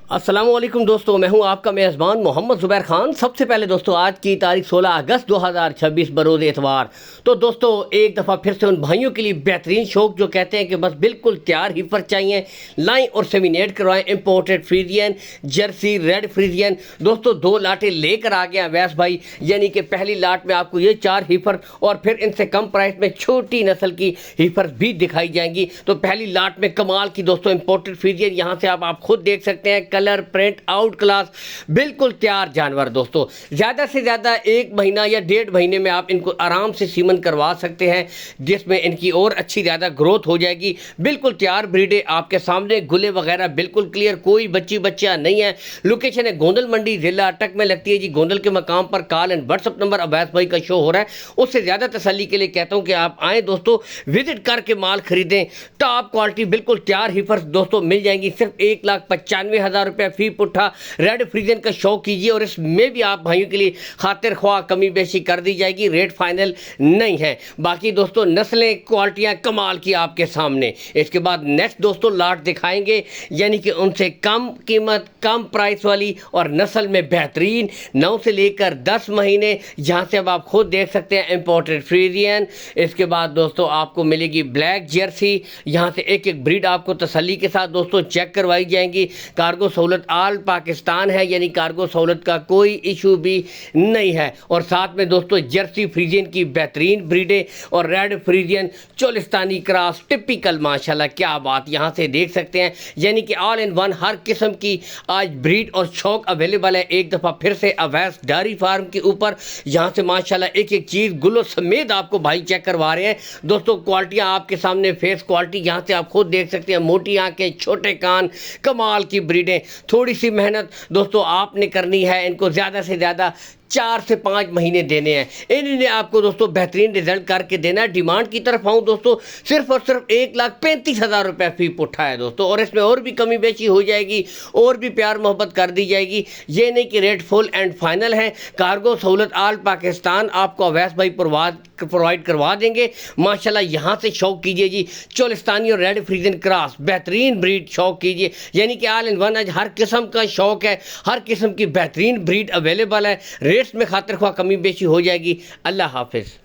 السلام علیکم دوستو، میں ہوں آپ کا میزبان محمد زبیر خان۔ سب سے پہلے دوستو آج کی تاریخ 16 اگست 2026 بروز اتوار۔ تو دوستو ایک دفعہ پھر سے ان بھائیوں کے لیے بہترین شوق جو کہتے ہیں کہ بس بالکل تیار ہیفر چاہیے، لائیں اور سیمینیٹ کروائیں imported Friesian Jersey red Friesian. دوستو دو لاٹیں لے کر آ گیا ویس بھائی، یعنی کہ پہلی لاٹ میں آپ کو یہ 4 ہیفر اور پھر ان سے کم پرائس میں چھوٹی نسل کی ہیفر بھی دکھائی جائیں گی۔ تو پہلی لاٹ میں کمال کی دوستو امپورٹڈ فریزین، یہاں سے آپ خود دیکھ سکتے ہیں، کلر پرنٹ آؤٹ کلاس بالکل تیار جانور۔ دوستو زیادہ سے زیادہ 1 مہینہ یا 1.5 مہینے میں آپ ان کو آرام سے سیمن کروا سکتے ہیں، جس میں ان کی اور اچھی زیادہ گروتھ ہو جائے گی۔ بالکل تیار بریڈیں آپ کے سامنے، گلے وغیرہ بالکل کلیئر، کوئی بچہ نہیں ہے۔ لوکیشن ہے گوندل منڈی، ضلع اٹک میں لگتی ہے جی۔ گوندل کے مقام پر call and WhatsApp number Abbas بھائی کا شو ہو رہا ہے، اس سے زیادہ تسلی کے لیے کہتا ہوں کہ آپ آئیں دوستو، وزٹ کر کے مال خریدیں۔ ٹاپ کوالٹی بالکل تیار ہیفر دوستو مل جائیں گی، صرف 1,95,000 روپے فی پٹھا ریڈ فریزن کا شوق کیجیے، اور اس میں بھی آپ بھائیوں کے لیے خاطر خواہ کمی بیشی کر دی جائے گی، ریٹ فائنل نہیں ہے۔ باقی دوستو نسلیں کوالٹیاں کمال کی آپ کے سامنے۔ اس کے بعد نیکسٹ دوستو لاٹ دکھائیں گے، یعنی کہ ان سے کم قیمت کم پرائس والی اور نسل میں بہترین 9 سے لے کر 10 مہینے، جہاں سے اب آپ خود دیکھ سکتے ہیں امپورٹڈ فریزین۔ اس کے بعد دوستو آپ کو ملے گی بلیک جرسی، یہاں سے ایک بریڈ آپ کو تسلی کے ساتھ دوستو چیک کروائی جائیں گی۔ کارگو سہولت آل پاکستان ہے، یعنی کارگو سہولت کا کوئی ایشو بھی نہیں ہے۔ اور ساتھ میں دوستو جرسی فریزین کی بہترین بریڈیں اور red Friesian Cholistani cross typical, ماشاءاللہ کیا بات، یہاں سے دیکھ سکتے ہیں، یعنی کہ آل ان ون ہر قسم کی آج بریڈ اور شوق اویلیبل ہے۔ ایک دفعہ پھر سے اویس ڈیری فارم کے اوپر، یہاں سے ماشاءاللہ ایک چیز گلو سمیت آپ کو بھائی چیک کروا رہے ہیں۔ دوستو کوالٹیاں آپ کے سامنے، فیس کوالٹی یہاں سے آپ خود دیکھ سکتے ہیں، موٹی آنکھیں چھوٹے کان، کمال کی بریڈیں۔ تھوڑی سی محنت دوستو آپ نے کرنی ہے، ان کو زیادہ سے زیادہ 4 سے 5 مہینے دینے ہیں، انہوں نے آپ کو دوستو بہترین رزلٹ کر کے دینا ہے۔ ڈیمانڈ کی طرف آؤں دوستو، صرف اور صرف 1,35,000 روپے فی پٹھا ہے دوستو، اور اس میں اور بھی کمی بیشی ہو جائے گی، اور بھی پیار محبت کر دی جائے گی۔ یہ نہیں کہ ریٹ فل اینڈ فائنل ہے۔ کارگو سہولت آل پاکستان آپ کو اویس بھائی پرووائڈ کروا دیں گے۔ ماشاءاللہ یہاں سے شوق کیجئے جی، چولستانی اور ریڈ فریزن کراس بہترین بریڈ شوق کیجئے، یعنی کہ آل ان ون آج ہر قسم کا شوق ہے، ہر قسم کی بہترین بریڈ اویلیبل ہے۔ ریٹس میں خاطر خواہ کمی بیشی ہو جائے گی۔ اللہ حافظ۔